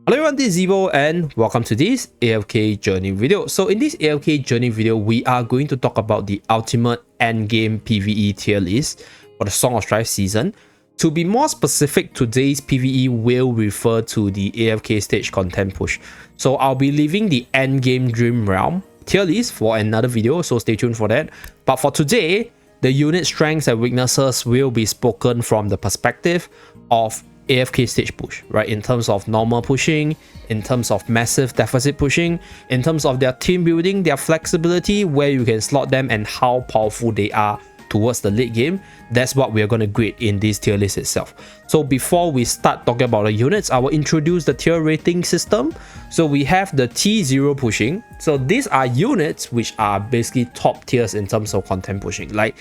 Hello everyone, this is Zeeebo and welcome to this AFK journey video. So in this AFK journey video, we are going to talk about the ultimate endgame PvE tier list for the Song of Strife season. To be more specific, today's PvE will refer to the AFK stage content push. So I'll be leaving the endgame Dream Realm tier list for another video, so stay tuned for that. But for today, the unit strengths and weaknesses will be spoken from the perspective of AFK stage push, right? In terms of normal pushing, in terms of massive deficit pushing, in terms of their team building, their flexibility, where you can slot them and how powerful they are towards the late game. That's what we're going to grade in this tier list itself. So before we start talking about the units, I will introduce the tier rating system. So we have the T0 pushing. So these are units which are basically top tiers in terms of content pushing. Like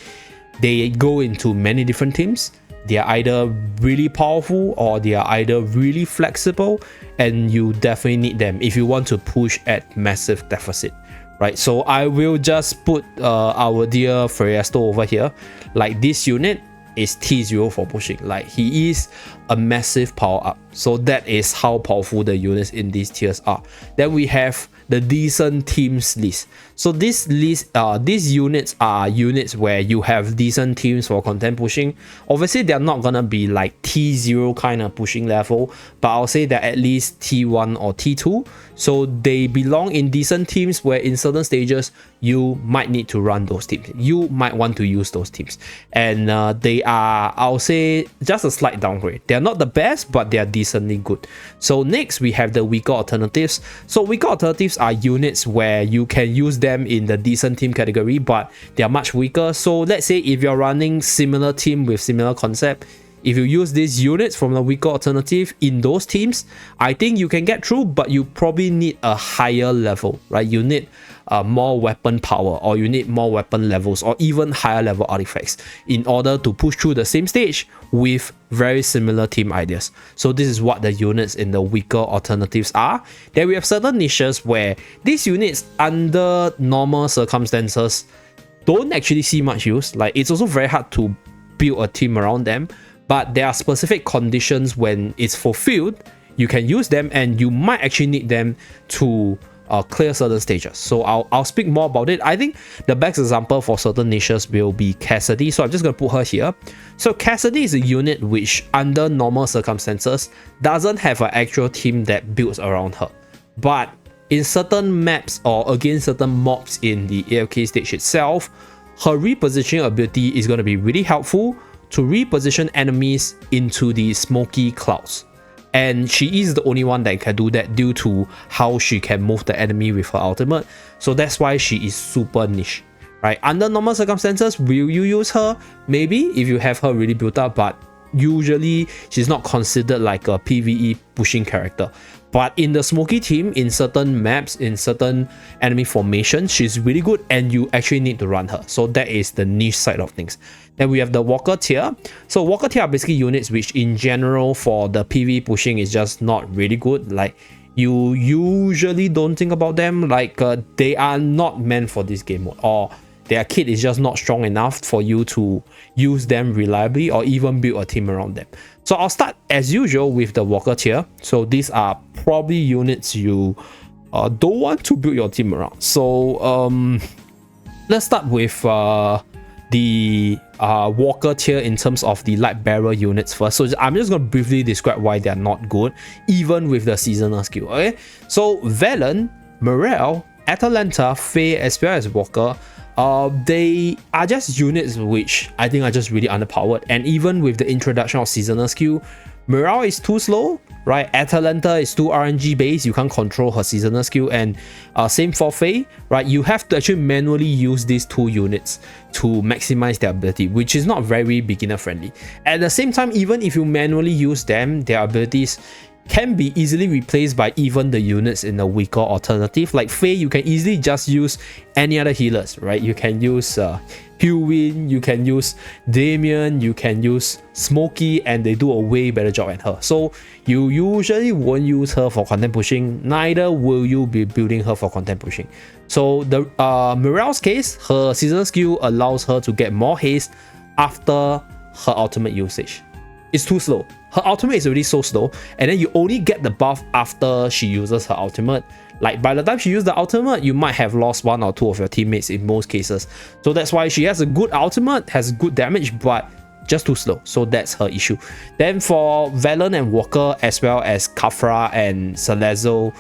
they go into many different teams. They are either really powerful or they are either really flexible, and you definitely need them if you want to push at massive deficit, right? So I will just put our dear Freyasto over here. Like this unit is T0 for pushing. Like he is a massive power up. So that is how powerful the units in these tiers are. Then we have the decent teams list. So this list, these units are units where you have decent teams for content pushing. Obviously, they're not gonna be like T0 kind of pushing level, but I'll say they're at least T1 or T2. So they belong in decent teams where in certain stages you might need to run those teams. You might want to use those teams, and they are, I'll say, just a slight downgrade. They're not the best, but they are decently good. So next we have the weaker alternatives. So weaker alternatives are units where you can use them in the decent team category, but they are much weaker. So let's say if you're running similar team with similar concept, if you use these units from the weaker alternative in those teams, I think you can get through, but you probably need a higher level, right? You need more weapon power, or you need more weapon levels, or even higher level artifacts in order to push through the same stage with very similar team ideas. So this is what the units in the weaker alternatives are. Then we have certain niches where these units under normal circumstances don't actually see much use. Like it's also very hard to build a team around them, but there are specific conditions when it's fulfilled, you can use them, and you might actually need them to clear certain stages. So I'll speak more about it. I think the best example for certain niches will be Cassidy. So I'm just going to put her here. So Cassidy is a unit which under normal circumstances doesn't have an actual team that builds around her. But in certain maps or against certain mobs in the AFK stage itself, her repositioning ability is going to be really helpful to reposition enemies into the smoky clouds. And she is the only one that can do that due to how she can move the enemy with her ultimate. So that's why she is super niche, right? Under normal circumstances, will you use her? Maybe if you have her really built up, but usually she's not considered like a PvE pushing character. But in the smoky team, in certain maps, in certain enemy formations, she's really good and you actually need to run her. So that is the niche side of things. Then we have the Walker tier. So Walker tier are basically units which in general for the PvE pushing is just not really good. Like you usually don't think about them. Like they are not meant for this game mode, or their kit is just not strong enough for you to use them reliably or even build a team around them. So I'll start as usual with the Walker tier. So these are probably units you don't want to build your team around. So let's start with the Walker tier in terms of the light bearer units first. So I'm just going to briefly describe why they're not good, even with the seasonal skill. Okay, so Velen, Morel, Atalanta, Faye, as well as Walker, they are just units which I think are just really underpowered. And even with the introduction of seasonal skill, Morale is too slow, right? Atalanta is too RNG based, you can't control her seasonal skill, and same for Faye, right? You have to actually manually use these two units to maximize their ability, which is not very beginner friendly. At the same time, even if you manually use them, their abilities can be easily replaced by even the units in the weaker alternative. Like Faye, you can easily just use any other healers, right? You can use Hewin, you can use Damien, you can use Smokey, and they do a way better job at her. So you usually won't use her for content pushing, neither will you be building her for content pushing. So the Morel's case, her seasonal skill allows her to get more haste after her ultimate usage. It's too slow. her ultimate is already so slow, and then you only get the buff after she uses her ultimate. Like by the time she used the ultimate, you might have lost 1 or 2 of your teammates in most cases. So that's why she has a good ultimate, has good damage, but just too slow. So that's her issue. Then for Velen and Walker, as well as Kafra and Celezo,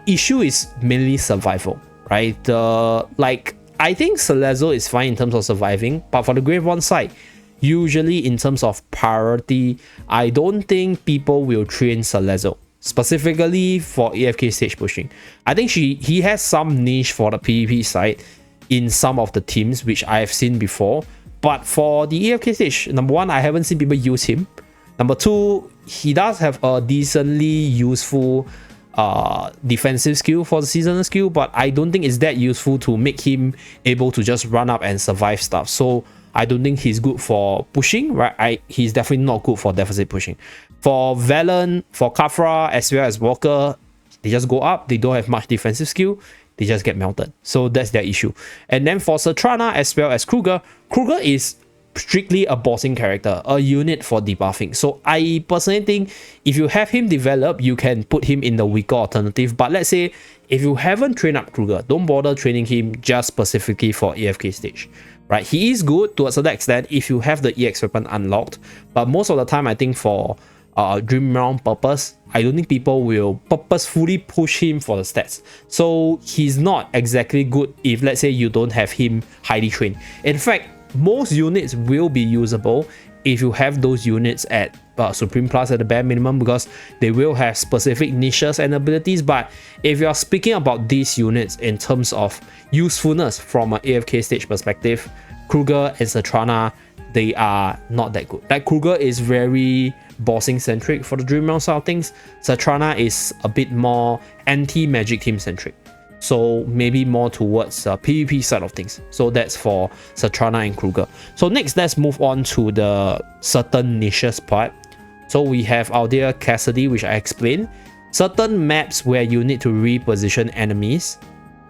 issue is mainly survival, right? Like I think Celezo is fine in terms of surviving, but for the Grave 1 side, usually in terms of priority, I don't think people will train Celezo specifically for AFK stage pushing. I think he has some niche for the PvP side in some of the teams which I have seen before, but for the AFK stage, number 1, I haven't seen people use him. Number 2, he does have a decently useful defensive skill for the seasonal skill, but I don't think it's that useful to make him able to just run up and survive stuff. So I don't think he's good for pushing, right? He's definitely not good for deficit pushing. For Velen, for Kafra, as well as Walker, they just go up. They don't have much defensive skill. They just get melted. So that's their issue. And then for Satrana, as well as Kruger is strictly a bossing character, a unit for debuffing. So I personally think if you have him develop, you can put him in the weaker alternative. But let's say if you haven't trained up Kruger, don't bother training him just specifically for AFK stage. Right, he is good to a certain extent if you have the EX weapon unlocked, but most of the time I think for Dream Realm purpose, I don't think people will purposefully push him for the stats. So he's not exactly good if, let's say, you don't have him highly trained. In fact, most units will be usable if you have those units at Supreme Plus at the bare minimum, because they will have specific niches and abilities. But if you are speaking about these units in terms of usefulness from an AFK stage perspective, Kruger and Satrana, they are not that good. Like Kruger is very bossing centric for the Dream Realm side of things. Satrana is a bit more anti-magic team centric, so maybe more towards PvP side of things. So that's for Satrana and Kruger. So next, let's move on to the certain niches part. So we have our dear Cassidy, which I explained. Certain maps where you need to reposition enemies,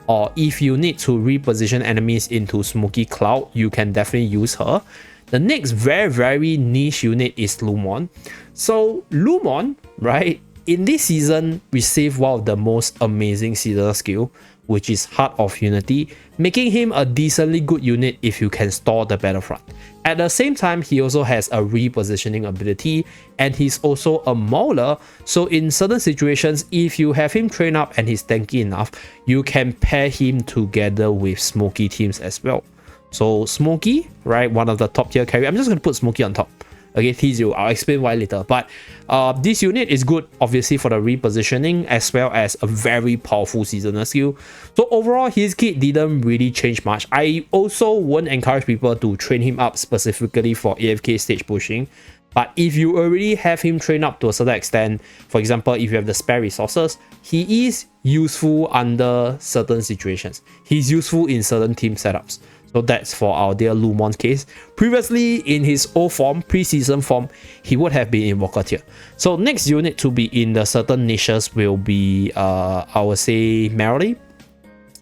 or if you need to reposition enemies into Smoky Cloud, you can definitely use her. The next very niche unit is Lumon. So Lumon, right, in this season, received one of the most amazing seasonal skill, which is Heart of Unity, making him a decently good unit if you can store the battlefront. At the same time, he also has a repositioning ability, and he's also a mauler, so in certain situations, if you have him trained up and he's tanky enough, you can pair him together with Smokey teams as well. So Smokey, right, one of the top tier carry. I'm just going to put Smokey on top. Okay, T0, I'll explain why later. But this unit is good, obviously, for the repositioning, as well as a very powerful seasonal skill. So overall, his kit didn't really change much. I also won't encourage people to train him up specifically for AFK stage pushing. But if you already have him trained up to a certain extent, for example, if you have the spare resources, he is useful under certain situations. He's useful in certain team setups. So that's for our dear Lumon's case. Previously, in his old form, pre-season form, he would have been in Walker tier. So next unit to be in the certain niches will be, I would say, Merrily.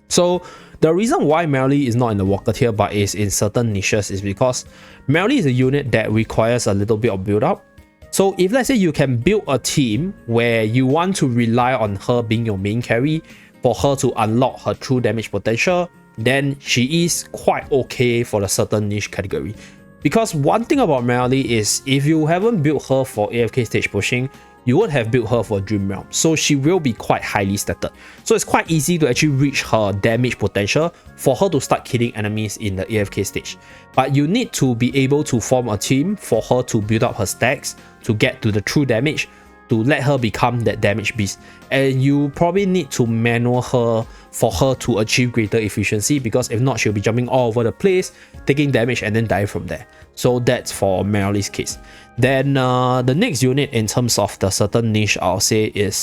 So the reason why Merrily is not in the Walker tier but is in certain niches is because Merrily is a unit that requires a little bit of build-up. So if let's say you can build a team where you want to rely on her being your main carry for her to unlock her true damage potential, then she is quite okay for the certain niche category. Because one thing about Merrily is if you haven't built her for AFK stage pushing, you would have built her for Dream Realm. So she will be quite highly statted. So it's quite easy to actually reach her damage potential for her to start killing enemies in the AFK stage. But you need to be able to form a team for her to build up her stacks to get to the true damage, to let her become that damage beast. And you probably need to manual her for her to achieve greater efficiency, because if not, she'll be jumping all over the place, taking damage and then dying from there. So that's for Merrily's case. Then the next unit in terms of the certain niche, I'll say is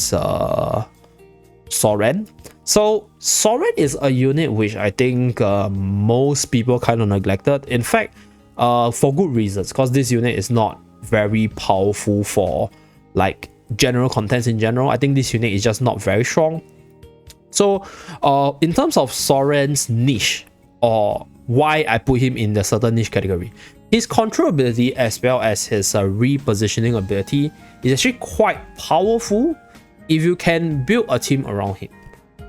Soren. So Soren is a unit which I think most people kind of neglected. In fact, for good reasons, because this unit is not very powerful for like general contents in general. I think this unit is just not very strong. So in terms of Soren's niche, or why I put him in the certain niche category, his control ability as well as his repositioning ability is actually quite powerful if you can build a team around him.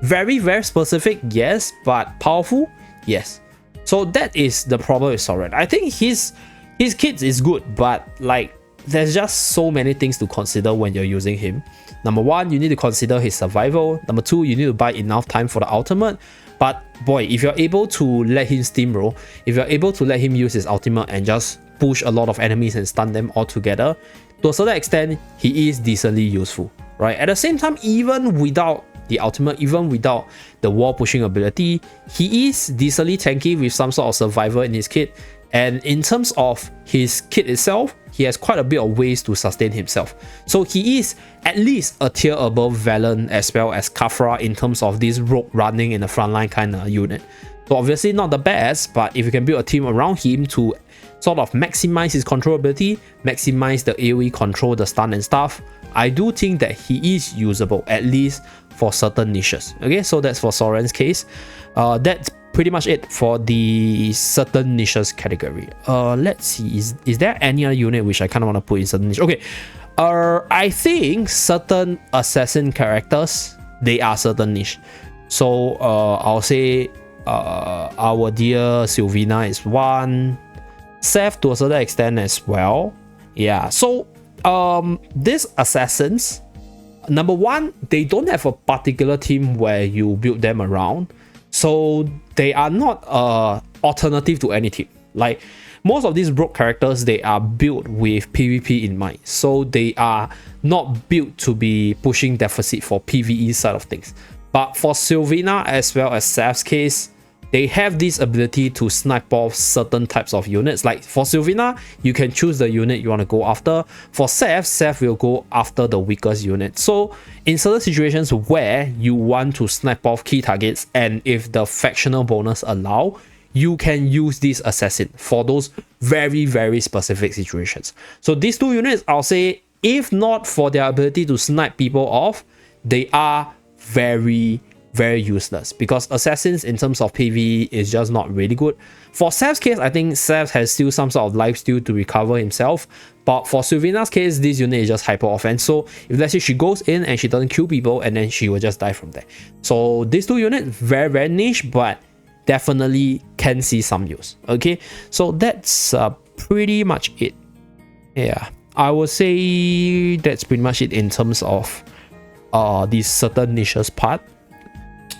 Very, very specific, yes, but powerful, yes. So that is the problem with Soren. I think his kit is good, but like there's just so many things to consider when you're using him. Number one, you need to consider his survival. Number two, you need to buy enough time for the ultimate. But boy, if you're able to let him steamroll, if you're able to let him use his ultimate and just push a lot of enemies and stun them all together, to a certain extent, he is decently useful, right? At the same time, even without the ultimate, even without the wall pushing ability, he is decently tanky with some sort of survivor in his kit. And in terms of his kit itself, he has quite a bit of ways to sustain himself. So he is at least a tier above Valen as well as Khafra in terms of this rogue running in the frontline kind of unit. So obviously not the best, but if you can build a team around him to sort of maximize his control ability, maximize the AoE control, the stun and stuff, I do think that he is usable, at least for certain niches. Okay, so that's for Soren's case. That's pretty much it for the certain niches category. Let's see, is there any other unit which I kind of want to put in certain niche? Okay, I think certain assassin characters, they are certain niche. So I'll say our dear Sylvina is one, Seth to a certain extent as well. Yeah, so these assassins, number one, they don't have a particular team where you build them around. So they are not alternative to any team. Like most of these rogue characters, they are built with PvP in mind. So they are not built to be pushing deficit for PvE side of things. But for Sylvina as well as Seth's case, they have this ability to snipe off certain types of units. Like for Sylvina, you can choose the unit you want to go after. For Seth, Seth will go after the weakest unit. So in certain situations where you want to snipe off key targets, and if the factional bonus allow, you can use this assassin for those very, very specific situations. So these two units, I'll say, if not for their ability to snipe people off, they are very, very useless, because assassins in terms of PvE is just not really good. For Seth's case, I think Seth has still some sort of lifesteal to recover himself, but for Sylvina's case, this unit is just hyper offense. So if let's say she goes in and she doesn't kill people, and then she will just die from there. So these two units, very, very niche, but definitely can see some use. Okay, so that's pretty much it. Yeah, I would say that's pretty much it in terms of these certain niches part.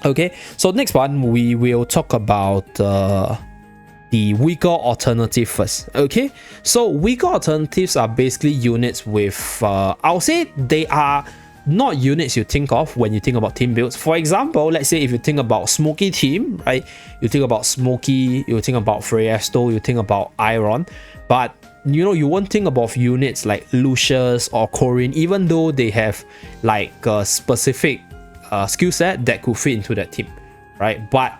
Okay, so next one we will talk about the weaker alternative first. Okay, so weaker alternatives are basically units with I'll say they are not units you think of when you think about team builds. For example, let's say if you think about Smoky team, right? You think about Smoky, you think about Freyasto, you think about Iron, but you know, you won't think about units like Lucius or Corinne, even though they have like a specific skill set that could fit into that team, right? But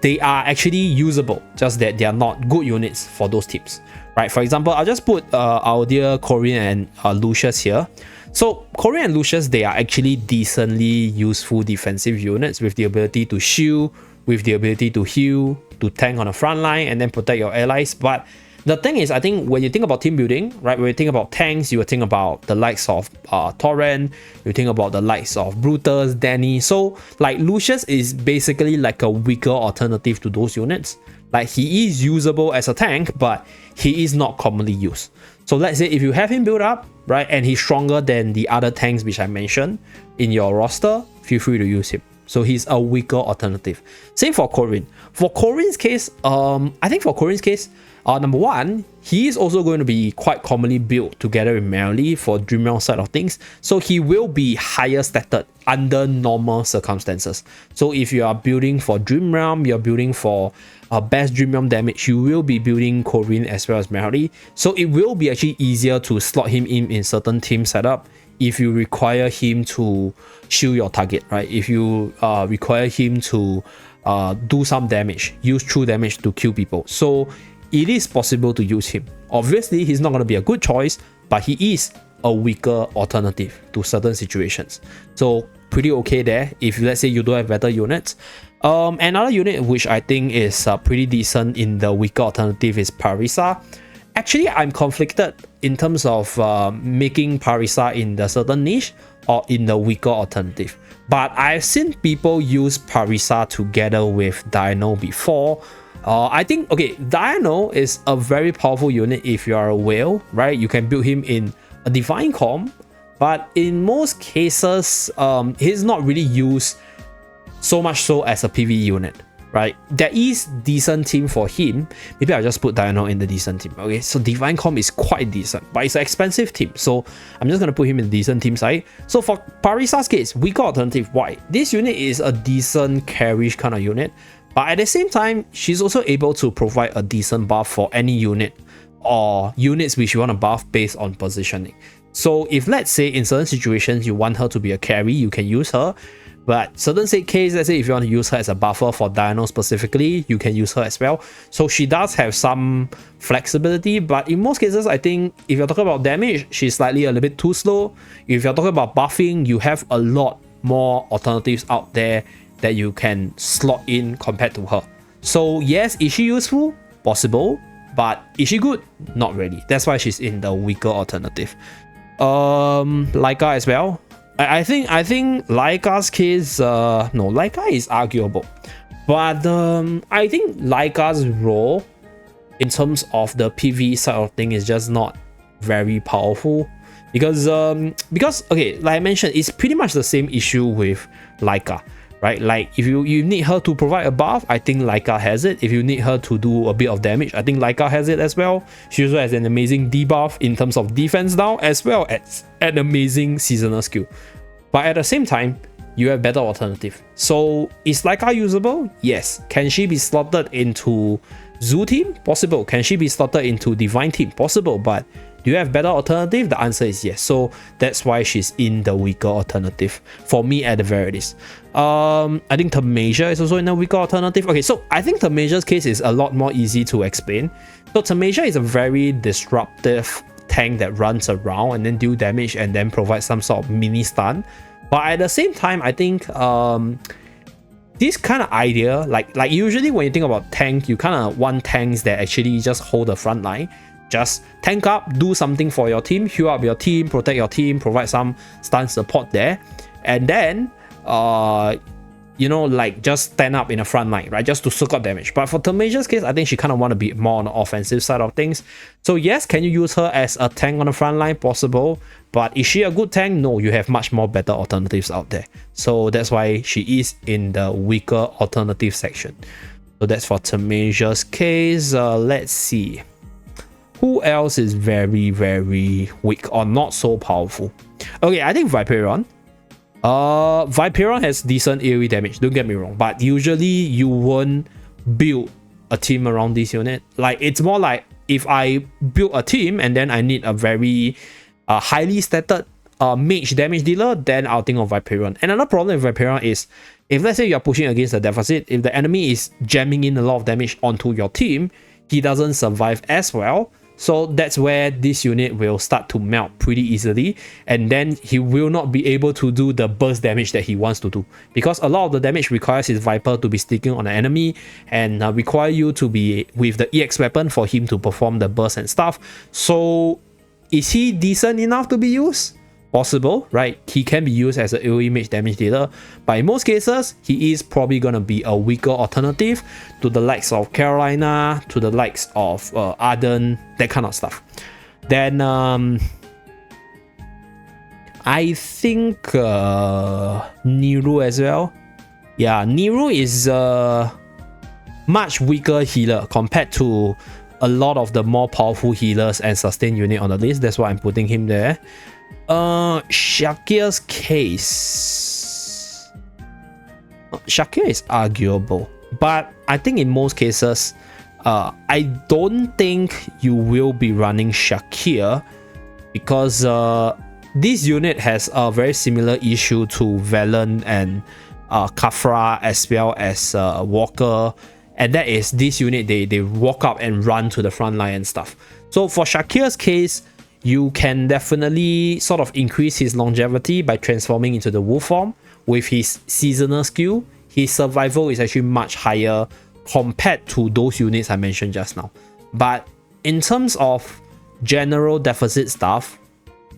they are actually usable, just that they are not good units for those teams, right? For example, I'll just put our dear Corinne and Lucius here. So Corinne and Lucius, they are actually decently useful defensive units with the ability to shield, with the ability to heal, to tank on the front line, and then protect your allies. But the thing is, I think when you think about team building, right, when you think about tanks, you will think about the likes of Torrent, you think about the likes of Brutus, Danny. So like Lucius is basically like a weaker alternative to those units. Like he is usable as a tank, but he is not commonly used. So let's say if you have him built up, right, and he's stronger than the other tanks which I mentioned in your roster, feel free to use him. So he's a weaker alternative. Same for Corinne. For Corinne's case, I think for Corinne's case, number one, he is also going to be quite commonly built together with Merrily for Dream Realm side of things. So he will be higher stated under normal circumstances. So if you are building for Dream Realm, you're building for best Dream Realm damage, you will be building Corinne as well as Merrily. So it will be actually easier to slot him in certain team setup if you require him to shield your target, right? If you require him to do some damage, use true damage to kill people. So it is possible to use him. Obviously, he's not going to be a good choice, but he is a weaker alternative to certain situations. So pretty okay there if let's say you don't have better units. Another unit which I think is pretty decent in the weaker alternative is Parisa. actually I'm conflicted in terms of making Parisa in the certain niche or in the weaker alternative. But I've seen people use Parisa together with Dino before. I think, okay, Dino is a very powerful unit if you are a whale, right? You can build him in a divine comp, but in most cases, he's not really used so much so as a PvE unit, right? There is decent team for him. Maybe I'll just put Dino in the decent team. Okay, so divine comp is quite decent, but it's an expensive team, so I'm just gonna put him in the decent team side. So for Parisa's case, weaker alternative. Why? This unit is a decent carry kind of unit, but at the same time, she's also able to provide a decent buff for any unit or units which you want to buff based on positioning. So if let's say in certain situations you want her to be a carry, you can use her. But certain case, let's say if you want to use her as a buffer for Dino specifically, you can use her as well. So she does have some flexibility, but in most cases, I think if you're talking about damage, she's slightly a little bit too slow. If you're talking about buffing, you have a lot more alternatives out there that you can slot in compared to her. So yes, is she useful? Possible. But is she good? Not really. That's why she's in the weaker alternative. Laika as well. I think Laika's case, no, Laika is arguable, but I think Laika's role in terms of the PvE side of thing is just not very powerful because okay, like I mentioned, it's pretty much the same issue with Laika, right? Like if you need her to provide a buff, I think Laika has it. If you need her to do a bit of damage, I think Laika has it as well. She also has an amazing debuff in terms of defense now, as well as an amazing seasonal skill. But at the same time, you have better alternative. So is Laika usable? Yes. Can she be slotted into Zoo team? Possible. Can she be slotted into Divine team? Possible. But do you have better alternative? The answer is yes. So that's why she's in the weaker alternative for me at the very least. I think Tamasia is also in a weaker alternative. Okay, so I think Tamasia's case is a lot more easy to explain. So Tamasia is a very disruptive tank that runs around and then deal damage and then provide some sort of mini stun. But at the same time, I think this kind of idea, like usually when you think about tank, you kind of want tanks that actually just hold the front line. Just tank up, do something for your team, heal up your team, protect your team, provide some stun support there, and then you know, like just stand up in the front line, right? Just to soak up damage. But for Tamasia's case, I think she kind of want to be more on the offensive side of things. So yes, can you use her as a tank on the front line? Possible. But is she a good tank? No, you have much more better alternatives out there. So that's why she is in the weaker alternative section. So that's for Tamasia's case. Let's see. Who else is very, very weak or not so powerful? Okay, I think Viperon. Viperon has decent AoE damage, don't get me wrong, but usually you won't build a team around this unit. Like, it's more like if I build a team and then I need a very highly stated mage damage dealer, then I'll think of Viperon. Another problem with Viperon is, if let's say you're pushing against a deficit, if the enemy is jamming in a lot of damage onto your team, he doesn't survive as well. So that's where this unit will start to melt pretty easily, and then he will not be able to do the burst damage that he wants to do, because a lot of the damage requires his Viper to be sticking on the enemy and require you to be with the EX weapon for him to perform the burst and stuff. So is he decent enough to be used? Possible, right? He can be used as an AoE mage damage dealer, but in most cases, he is probably gonna be a weaker alternative to the likes of Carolina, to the likes of Arden, that kind of stuff. Then I think Niru as well. Yeah, Niru is a much weaker healer compared to a lot of the more powerful healers and sustain unit on the list. That's why I'm putting him there. Shakir's case, Shakir is arguable, but I think in most cases, I don't think you will be running Shakir, because this unit has a very similar issue to Velen and Kafra, as well as Walker, and that is this unit, they walk up and run to the front line and stuff. So for Shakir's case, you can definitely sort of increase his longevity by transforming into the wolf form. With his seasonal skill, his survival is actually much higher compared to those units I mentioned just now. But in terms of general deficit stuff,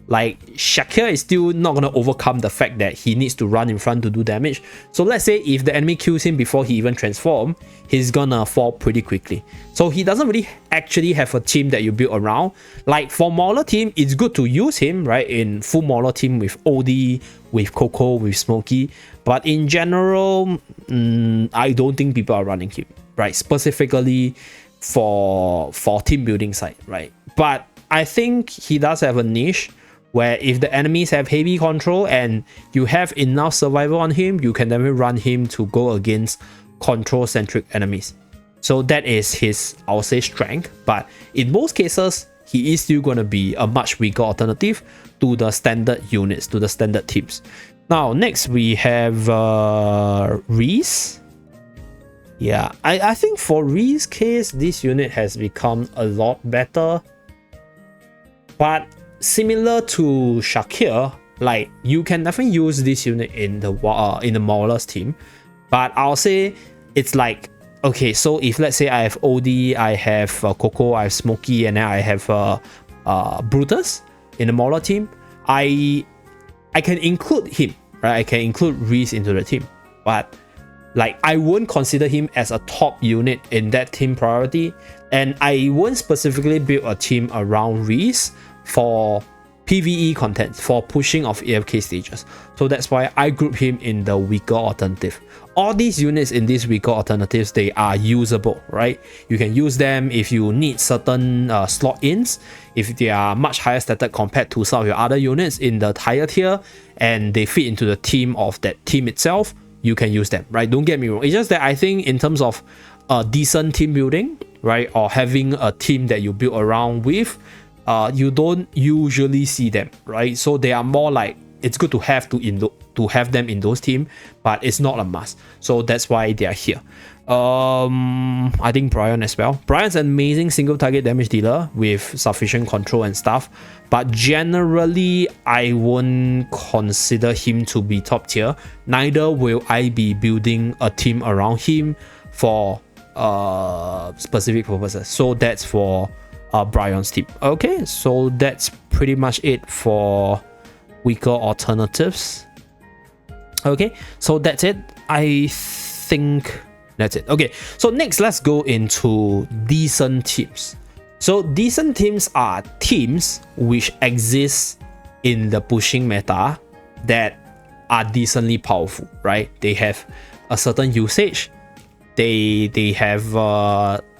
like Shakir is still not going to overcome the fact that he needs to run in front to do damage. So let's say if the enemy kills him before he even transforms, he's gonna fall pretty quickly. So he doesn't really actually have a team that you build around. Like for Mauler team, it's good to use him, right, in full Mauler team with OD, with Coco, with Smokey. But in general, I don't think people are running him, right, specifically for team building side, right? But I think he does have a niche where if the enemies have heavy control and you have enough survival on him, you can definitely run him to go against control-centric enemies. So that is his, I would say, strength. But in most cases, he is still going to be a much weaker alternative to the standard units, to the standard teams. Now, next we have Reese. Yeah, I think for Reese's case, this unit has become a lot better. But similar to Shakir, like you can definitely use this unit in the Mauler's team, but I'll say it's like, okay, so if let's say I have OD, I have Coco, I have Smokey, and then I have Brutus in the Mauler team, I can include him, right? I can include Reese into the team, but like I won't consider him as a top unit in that team priority, and I won't specifically build a team around Reese for PvE content, for pushing of AFK stages. So that's why I group him in the weaker alternative. All these units in these weaker alternatives, they are usable, right? You can use them if you need certain slot ins, if they are much higher stated compared to some of your other units in the higher tier, and they fit into the team of that team itself, you can use them, right? Don't get me wrong. It's just that I think in terms of decent team building, right, or having a team that you build around with, you don't usually see them, right? So they are more like, it's good to have them in those teams, but it's not a must. So that's why they are here. I think Brian as well. Brian's an amazing single target damage dealer with sufficient control and stuff, but generally I won't consider him to be top tier. Neither will I be building a team around him for specific purposes. So that's for Brian's team. Okay, so that's pretty much it for weaker alternatives. Okay, so that's it. I think that's it. Okay, so next let's go into decent teams. So decent teams are teams which exist in the pushing meta that are decently powerful, right? They have a certain usage. They have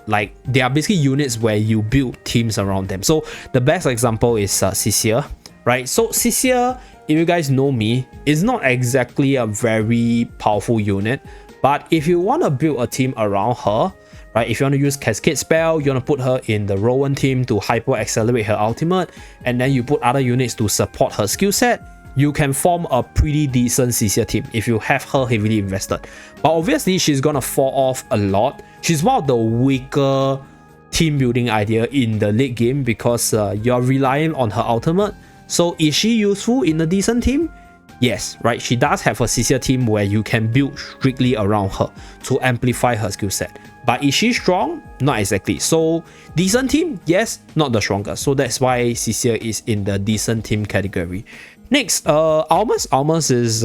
like they are basically units where you build teams around them. So the best example is Sisia, right? So Sisia, if you guys know me, is not exactly a very powerful unit, but if you want to build a team around her, right, if you want to use Cascade spell, you want to put her in the Rowan team to hyper accelerate her ultimate, and then you put other units to support her skill set, you can form a pretty decent Sisia team if you have her heavily invested. But obviously she's gonna fall off a lot. She's one of the weaker team building idea in the late game because you're relying on her ultimate. So is she useful in a decent team? Yes, right, she does have a Sisia team where you can build strictly around her to amplify her skill set. But is she strong? Not exactly. So decent team? Yes, not the strongest. So that's why Sisia is in the decent team category. Next, Almas. Almas is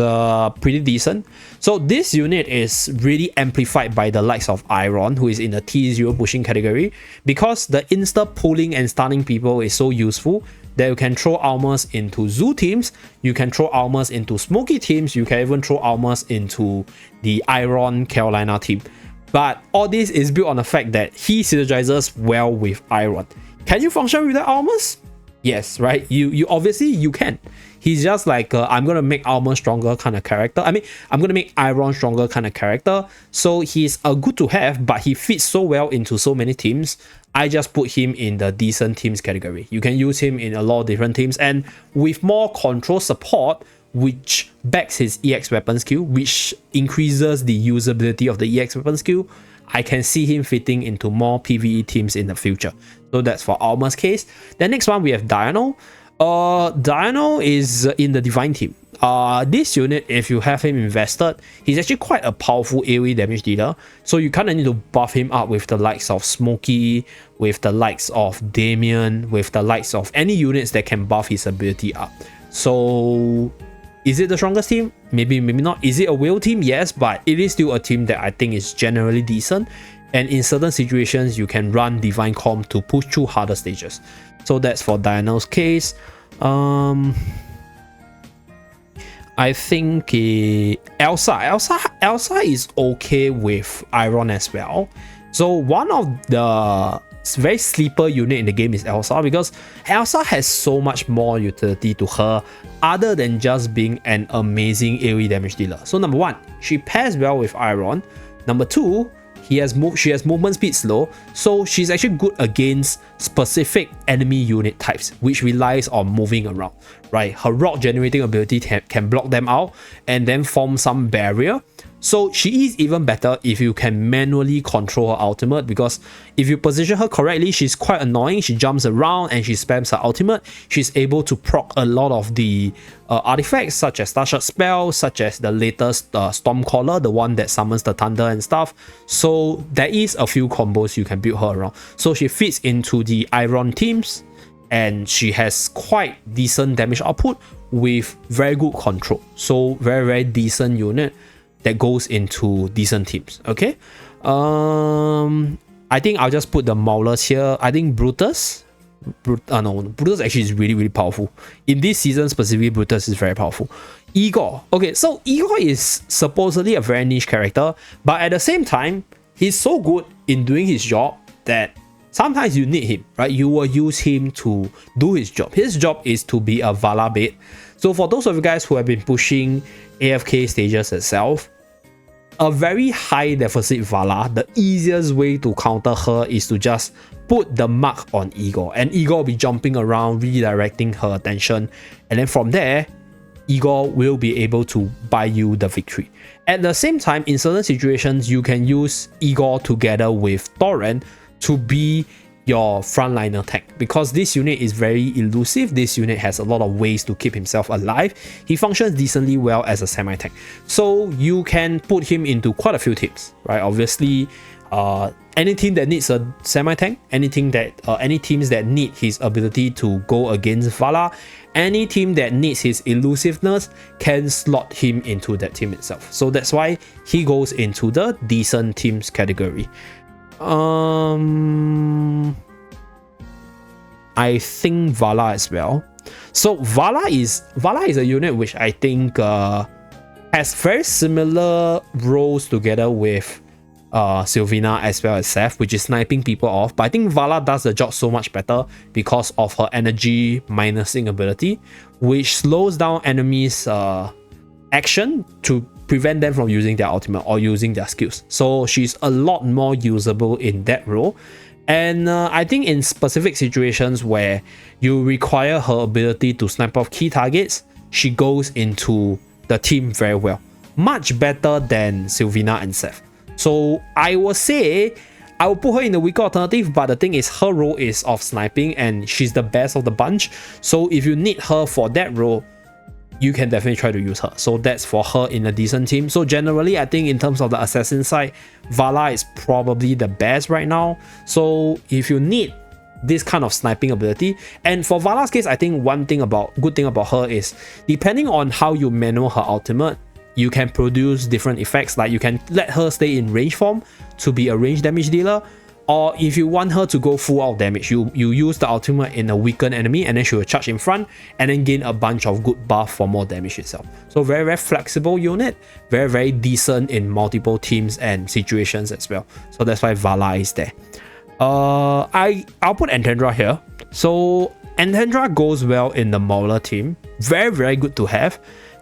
pretty decent. So this unit is really amplified by the likes of Iron, who is in the T0 pushing category, because the insta pulling and stunning people is so useful that you can throw Almas into Zoo teams, you can throw Almas into Smoky teams, you can even throw Almas into the Iron Carolina team. But all this is built on the fact that he synergizes well with Iron. Can you function with the Almas? Yes, right? You obviously you can. He's just like I'm gonna make Almas stronger kind of character. I mean, I'm gonna make Iron stronger kind of character. So he's a good to have, but he fits so well into so many teams. I just put him in the decent teams category. You can use him in a lot of different teams, and with more control support, which backs his EX weapon skill, which increases the usability of the EX weapon skill, I can see him fitting into more PvE teams in the future. So that's for Alma's case. The next one we have Diano. Diano is in the Divine team. this unit, if you have him invested, he's actually quite a powerful AoE damage dealer. So you kind of need to buff him up with the likes of Smokey, with the likes of Damien, with the likes of any units that can buff his ability up. So is it the strongest team? Maybe, maybe not. Is it a whale team? Yes, but it is still a team that I think is generally decent. And in certain situations, you can run Divine Comp to push through harder stages. So that's for Dianel's case. I think Elsa is okay with Iron as well. So one of the very sleeper unit in the game is Elsa, because Elsa has so much more utility to her other than just being an amazing AoE damage dealer. So number one, she pairs well with Iron. Number two, she has movement speed slow, so she's actually good against specific enemy unit types, which relies on moving around, right? Her rock generating ability can block them out and then form some barrier. So she is even better if you can manually control her ultimate, because if you position her correctly, she's quite annoying. She jumps around and she spams her ultimate. She's able to proc a lot of the artifacts, such as Starshot spell, such as the latest Stormcaller, the one that summons the thunder and stuff. So there is a few combos you can build her around. So she fits into the Iron teams, and she has quite decent damage output with very good control. So very, very decent unit that goes into decent teams. Okay, I think I'll just put the Maulers here. I think Brutus actually is really, really powerful. In this season specifically, Brutus is very powerful. Igor. Okay, so Igor is supposedly a very niche character, but at the same time, he's so good in doing his job that sometimes you need him, right? You will use him to do his job. His job is to be a Vala bait. So for those of you guys who have been pushing AFK stages itself, a very high deficit Vala, the easiest way to counter her is to just put the mark on Igor, and Igor will be jumping around, redirecting her attention, and then from there, Igor will be able to buy you the victory. At the same time, in certain situations, you can use Igor together with Torrent to be your frontliner tank, because this unit is very elusive. This unit has a lot of ways to keep himself alive. He functions decently well as a semi-tank, so you can put him into quite a few teams, right? Obviously, any team that needs a semi-tank, any teams that need his ability to go against Vala, any team that needs his elusiveness can slot him into that team itself. So that's why he goes into the decent teams category. I think Vala as well. So Vala is a unit which I think has very similar roles together with Sylvina as well as Seth, which is sniping people off. But I think Vala does the job so much better because of her energy minusing ability, which slows down enemies' action to prevent them from using their ultimate or using their skills. So she's a lot more usable in that role. And I think in specific situations where you require her ability to snipe off key targets, she goes into the team very well. Much better than Sylvina and Seth. So I will say I will put her in the weaker alternative, but the thing is her role is of sniping and she's the best of the bunch. So if you need her for that role, you can definitely try to use her. So that's for her in a decent team. So generally, I think in terms of the assassin side, Vala is probably the best right now. So if you need this kind of sniping ability, and for Vala's case, I think good thing about her is depending on how you manual her ultimate, you can produce different effects. Like you can let her stay in range form to be a range damage dealer, or if you want her to go full out damage, you use the ultimate in a weakened enemy and then she will charge in front and then gain a bunch of good buff for more damage itself. So very, very flexible unit, very, very decent in multiple teams and situations as well. So that's why Vala is there. I'll put Anthendra here. So Anthendra goes well in the Mauler team. Very, very good to have.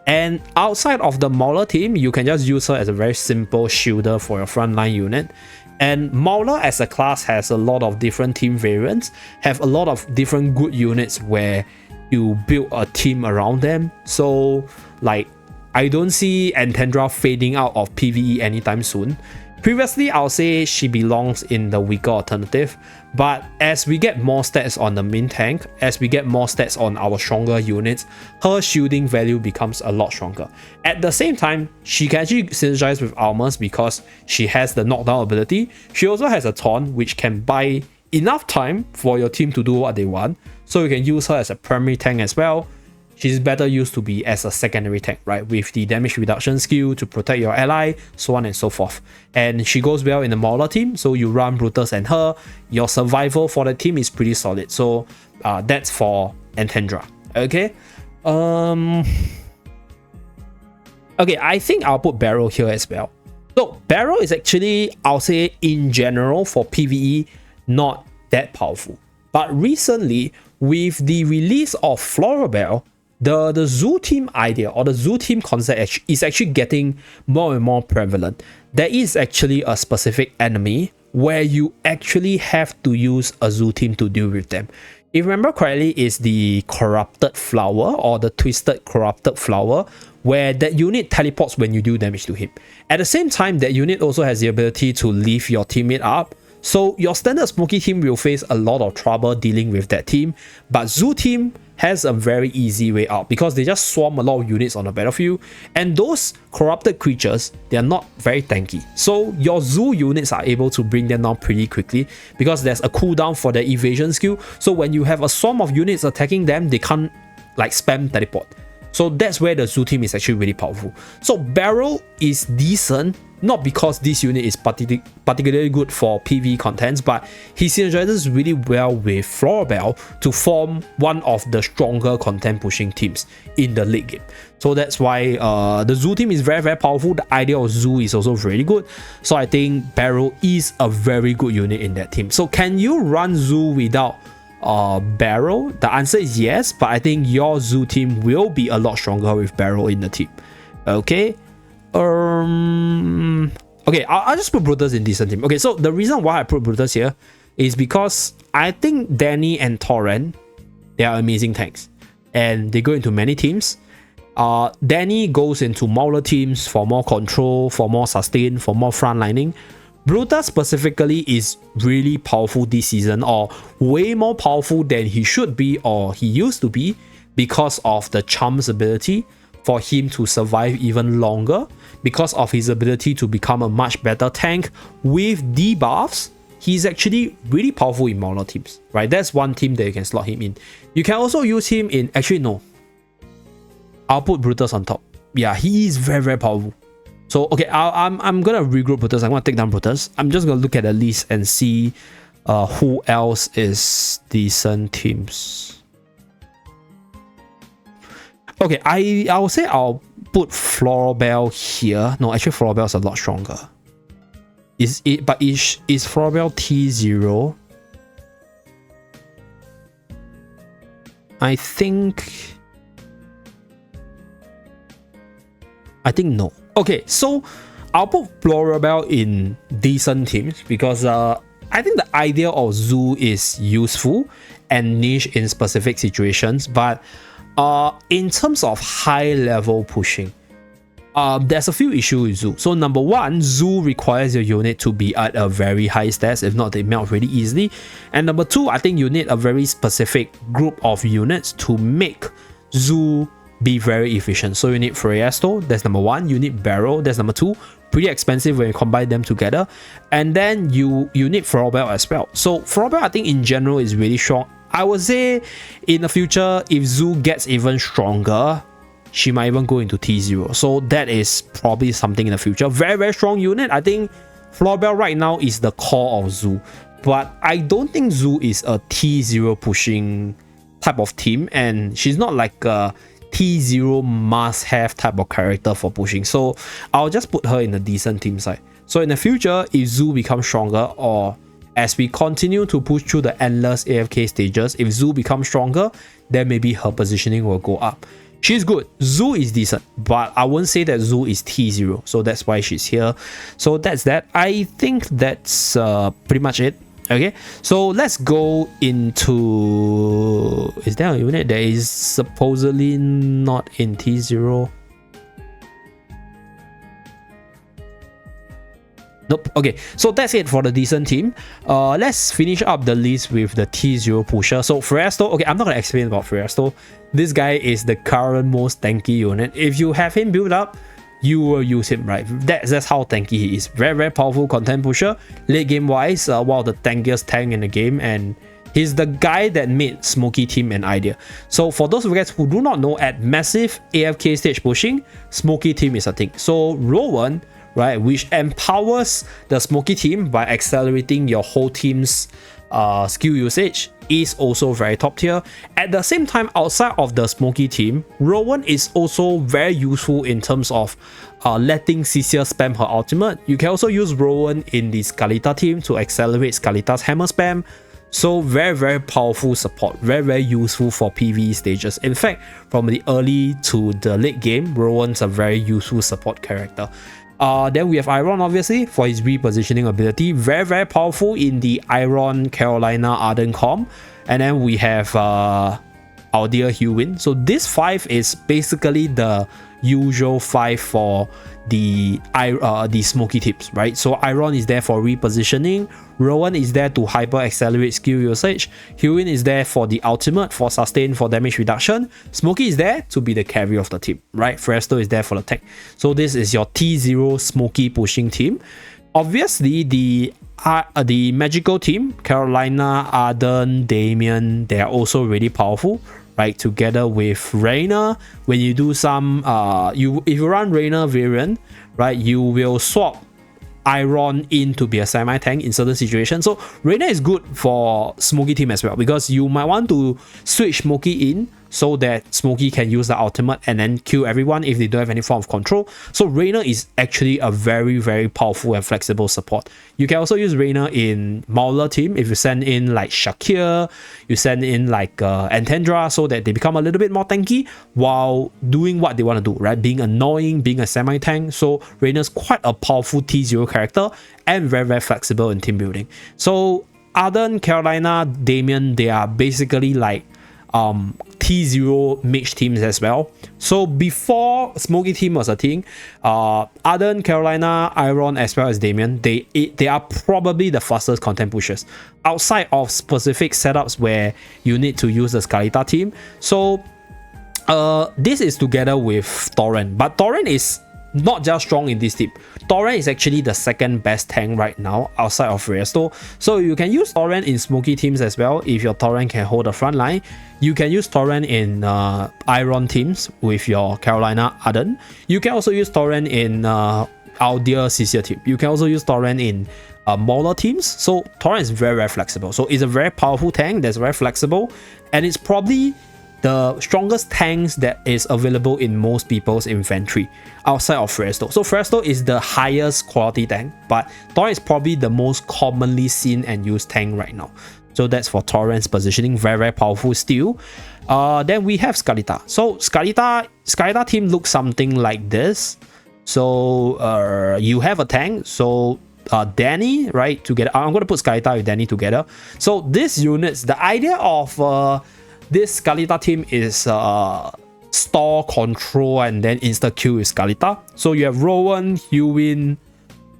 And outside of the Mauler team, you can just use her as a very simple shielder for your frontline unit. And Mauler as a class has a lot of different team variants, have a lot of different good units where you build a team around them. So like, I don't see Anthendra fading out of PvE anytime soon. Previously, I'll say she belongs in the weaker alternative, but as we get more stats on the main tank, as we get more stats on our stronger units, her shielding value becomes a lot stronger. At the same time, she can actually synergize with armors because she has the knockdown ability. She also has a taunt, which can buy enough time for your team to do what they want, so you can use her as a primary tank as well. She's better used to be as a secondary tank, right? With the damage reduction skill to protect your ally, so on and so forth. And she goes well in the Mauler team, so you run Brutus and her, your survival for the team is pretty solid. So that's for Anthendra. Okay. Okay, I think I'll put Barrow here as well. So Barrow is actually, I'll say in general for PvE, not that powerful. But recently, with the release of Florabelle, the Zoo team idea or the Zoo team concept is actually getting more and more prevalent. There is actually a specific enemy where you actually have to use a Zoo team to deal with them. If you remember correctly, it's the Corrupted Flower or the Twisted Corrupted Flower, where that unit teleports when you do damage to him. At the same time, that unit also has the ability to lift your teammate up. So your standard Smoky team will face a lot of trouble dealing with that team, but Zoo team has a very easy way out because they just swarm a lot of units on the battlefield, and those corrupted creatures, they are not very tanky. So your Zoo units are able to bring them down pretty quickly because there's a cooldown for the evasion skill. So when you have a swarm of units attacking them, they can't like spam teleport. So that's where the Zoo team is actually really powerful. So Barrel is decent, not because this unit is particularly good for PvE contents, but he synergizes really well with Florabelle to form one of the stronger content pushing teams in the late game. So that's why the Zoo team is very, very powerful. The idea of Zoo is also really good. So I think Barrel is a very good unit in that team. So can you run Zoo without Barrel? The answer is yes, but I think your Zoo team will be a lot stronger with Barrel in the team. Okay. Okay, I'll just put Brutus in decent team. Okay, so the reason why I put Brutus here is because I think Danny and Torrent, they are amazing tanks, and they go into many teams. Danny goes into Mauler teams for more control, for more sustain, for more frontlining. Brutus specifically is really powerful this season, or way more powerful than he should be or he used to be, because of the Charm's ability for him to survive even longer, because of his ability to become a much better tank with debuffs. He's actually really powerful in Mauler teams, right? That's one team that you can slot him in. You can also use him in, actually no, I'll put Brutus on top. Yeah, he is very, very powerful. So okay, I'm gonna regroup Brutus. I'm gonna take down Brutus. I'm just gonna look at the list and see who else is decent teams. Okay, I will say I'll put Florabelle here. No, actually Florabelle is a lot stronger. Is Florabelle T0? I think no. Okay, so I'll put Florabelle in decent teams because I think the idea of Zoo is useful and niche in specific situations, but in terms of high level pushing, there's a few issues with Zoo. So number one, Zoo requires your unit to be at a very high stats, if not they melt really easily. And number two, I think you need a very specific group of units to make Zoo be very efficient. So you need Freyasto, that's number one. You need Barrel, that's number two. Pretty expensive when you combine them together. And then you need Florabelle as well. So Florabelle, I think in general is really strong. I would say in the future, if Zoo gets even stronger, she might even go into T0. So that is probably something in the future. Very, very strong unit. I think Florabelle right now is the core of Zoo. But I don't think Zoo is a T0 pushing type of team. And she's not like a T0 must-have type of character for pushing. So I'll just put her in the decent team side. So in the future, if Zoo becomes stronger, or as we continue to push through the endless AFK stages, if Zoo becomes stronger, then maybe her positioning will go up. She's good. Zoo is decent, but I wouldn't say that Zoo is T0. So that's why she's here. So that's that. I think that's pretty much it. Okay, so let's go into... Is there a unit that is supposedly not in T0? Nope. Okay, so that's it for the decent team. Let's finish up the list with the T0 pusher. So Fresto, okay, I'm not gonna explain about Fresto. This guy is the current most tanky unit. If you have him built up, you will use him, right? That's how tanky he is. Very, very powerful content pusher. Late game wise, one of the tankiest tank in the game, and he's the guy that made Smoky Team an idea. So for those of you guys who do not know, at massive AFK stage pushing, Smoky Team is a thing. So Rowan, right, which empowers the Smoky Team by accelerating your whole team's skill usage, is also very top tier. At the same time, outside of the Smoky Team, Rowan is also very useful in terms of letting Cecilia spam her ultimate. You can also use Rowan in the Skalita team to accelerate Skalita's hammer spam. So very, very powerful support, very, very useful for PvE stages. In fact, from the early to the late game, Rowan's a very useful support character. Then we have Iron, obviously, for his repositioning ability. Very, very powerful in the Iron Carolina Arden comp. And then we have our dear Hewin. So this 5 is basically the usual 5 for the Smoky tips, right? So Iron is there for repositioning, Rowan is there to hyper accelerate skill usage, Hewin is there for the ultimate, for sustain, for damage reduction, Smoky is there to be the carry of the team, right? Fresto is there for the tank. So this is your T0 Smoky pushing team. Obviously, the magical team, Carolina, Arden, Damien, they are also really powerful, right? Together with Reina, when you do some if you run Reina variant, right, you will swap Iron in to be a semi-tank in certain situations. So Reina is good for Smoky team as well, because you might want to switch Smoky in so that Smoky can use the ultimate and then kill everyone if they don't have any form of control. So Reina is actually a very, very powerful and flexible support. You can also use Reina in Mauler team if you send in like Shakir, you send in like Antendra, so that they become a little bit more tanky while doing what they want to do, right? Being annoying, being a semi-tank. So Reina's quite a powerful T0 character and very, very flexible in team building. So Arden, Carolina, Damien, they are basically like T0 mage teams as well. So before Smoky team was a thing, Arden, Carolina, Iron, as well as Damien, they are probably the fastest content pushers outside of specific setups where you need to use the Skalita team. So this is together with Torrent, but Torrent is not just strong in this team. Torrent is actually the second best tank right now outside of Resto. So you can use Torrent in Smoky teams as well if your Torrent can hold the front line. You can use Torrent in Iron teams with your Carolina Arden. You can also use Torrent in our dear Cecilia team. You can also use Torrent in Mauler teams. So Torrent is very, very flexible. So it's a very powerful tank that's very flexible, and it's probably the strongest tanks that is available in most people's inventory outside of Fresto. So Fresto is the highest quality tank, but Torrent is probably the most commonly seen and used tank right now. So that's for Torrent's positioning, very, very powerful still. Then we have Skalita. So Skalita team looks something like this. So you have a tank. So Danny, right, together. I'm going to put Skalita with Danny together. So these units, the idea of this Skalita team is store, control, and then insta-kill with Skalita. So you have Rowan, Hewin,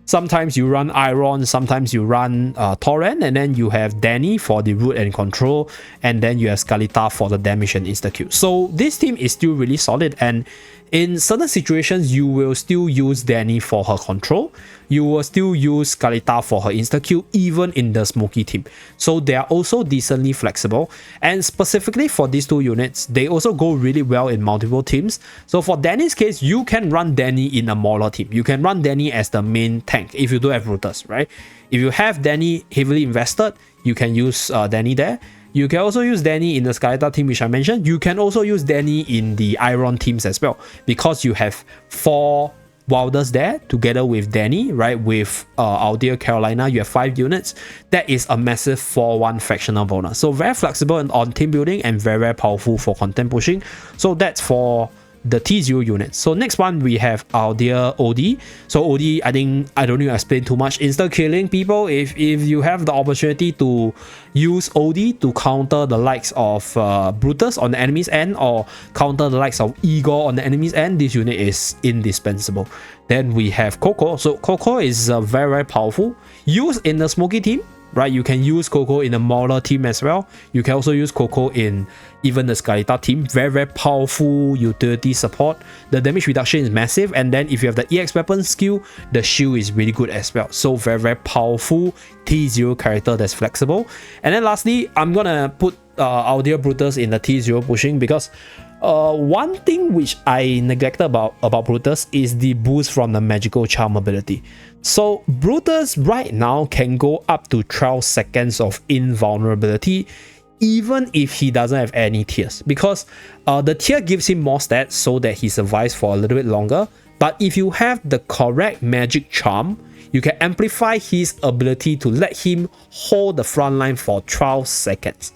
sometimes you run Iron, sometimes you run Torrent, and then you have Danny for the root and control, and then you have Skalita for the damage and insta-kill. So this team is still really solid, and in certain situations, you will still use Danny for her control. You will still use Skalita for her insta-kill, even in the Smoky team. So they are also decently flexible. And specifically for these two units, they also go really well in multiple teams. So for Danny's case, you can run Danny in a Mauler team. You can run Danny as the main tank if you don't have routers, right? If you have Danny heavily invested, you can use Danny there. You can also use Danny in the Skalita team, which I mentioned. You can also use Danny in the Iron teams as well, because you have 4 Wilders there together with Danny, right? With our dear Carolina, you have 5 units. That is a massive 4-1 fractional bonus. So very flexible on team building and very, very powerful for content pushing. So that's for the T0 units. So next one we have our dear OD. So OD, I think I don't need to explain too much. Insta killing people. If you have the opportunity to use OD to counter the likes of Brutus on the enemy's end, or counter the likes of Igor on the enemy's end, this unit is indispensable. Then we have Coco. So Coco is very powerful. Used in the Smoky team, right? You can use Coco in the Mauler team as well. You can also use Coco in even the Skalita team. Very powerful utility support. The damage reduction is massive, and then if you have the EX weapon skill, the shield is really good as well. So very powerful T0 character that's flexible. And then lastly, I'm gonna put our dear Brutus in the T0 pushing, because one thing which I neglected about Brutus is the boost from the magical charm ability. So Brutus right now can go up to 12 seconds of invulnerability even if he doesn't have any tears, because the tear gives him more stats so that he survives for a little bit longer. But if you have the correct magic charm, you can amplify his ability to let him hold the front line for 12 seconds.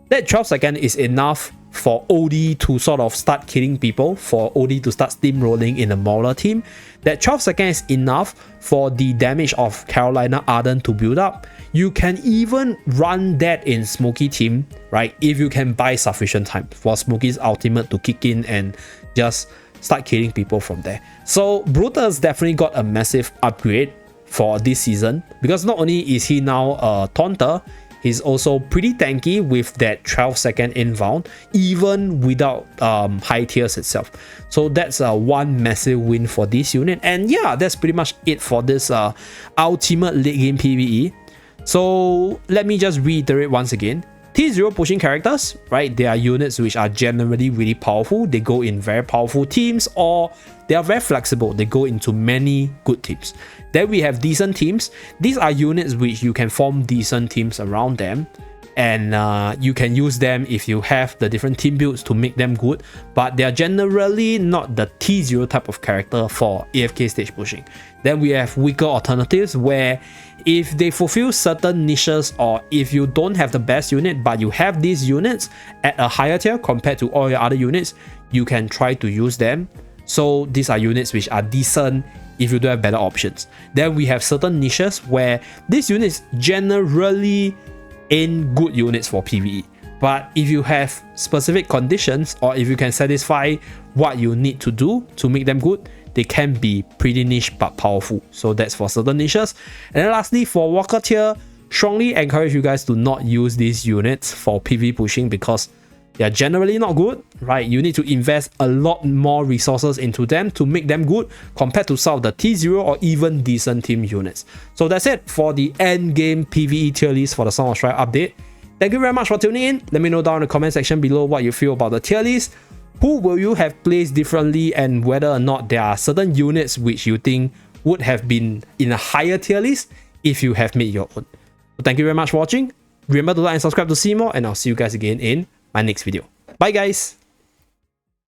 That 12 seconds is enough for OD to sort of start killing people, for OD to start steamrolling in the Mauler team. That 12 seconds is enough for the damage of Carolina Arden to build up. You can even run that in Smoky team, right? If you can buy sufficient time for Smoky's ultimate to kick in and just start killing people from there. So Brutus definitely got a massive upgrade for this season, because not only is he now a taunter, he's also pretty tanky with that 12-second inbound, even without high tiers itself. So that's one massive win for this unit. And yeah, that's pretty much it for this ultimate late game PvE. So let me just reiterate once again. T0 pushing characters, right? They are units which are generally really powerful. They go in very powerful teams, or they are very flexible. They go into many good teams. Then we have decent teams. These are units which you can form decent teams around them, and you can use them if you have the different team builds to make them good, but they are generally not the T0 type of character for AFK stage pushing. Then we have weaker alternatives, where if they fulfill certain niches, or if you don't have the best unit but you have these units at a higher tier compared to all your other units, you can try to use them. So these are units which are decent if you don't have better options. Then we have certain niches where these units generally ain't good units for PvE, but if you have specific conditions, or if you can satisfy what you need to do to make them good, they can be pretty niche but powerful. So that's for certain niches. And then lastly, for Walker tier, strongly encourage you guys to not use these units for PvE pushing, because they are generally not good, right? You need to invest a lot more resources into them to make them good compared to some of the T0 or even decent team units. So that's it for the end game PvE tier list for the Song of Strife update. Thank you very much for tuning in. Let me know down in the comment section below what you feel about the tier list. Who will you have placed differently, and whether or not there are certain units which you think would have been in a higher tier list if you have made your own. So thank you very much for watching. Remember to like and subscribe to see more, and I'll see you guys again in my next video. Bye guys!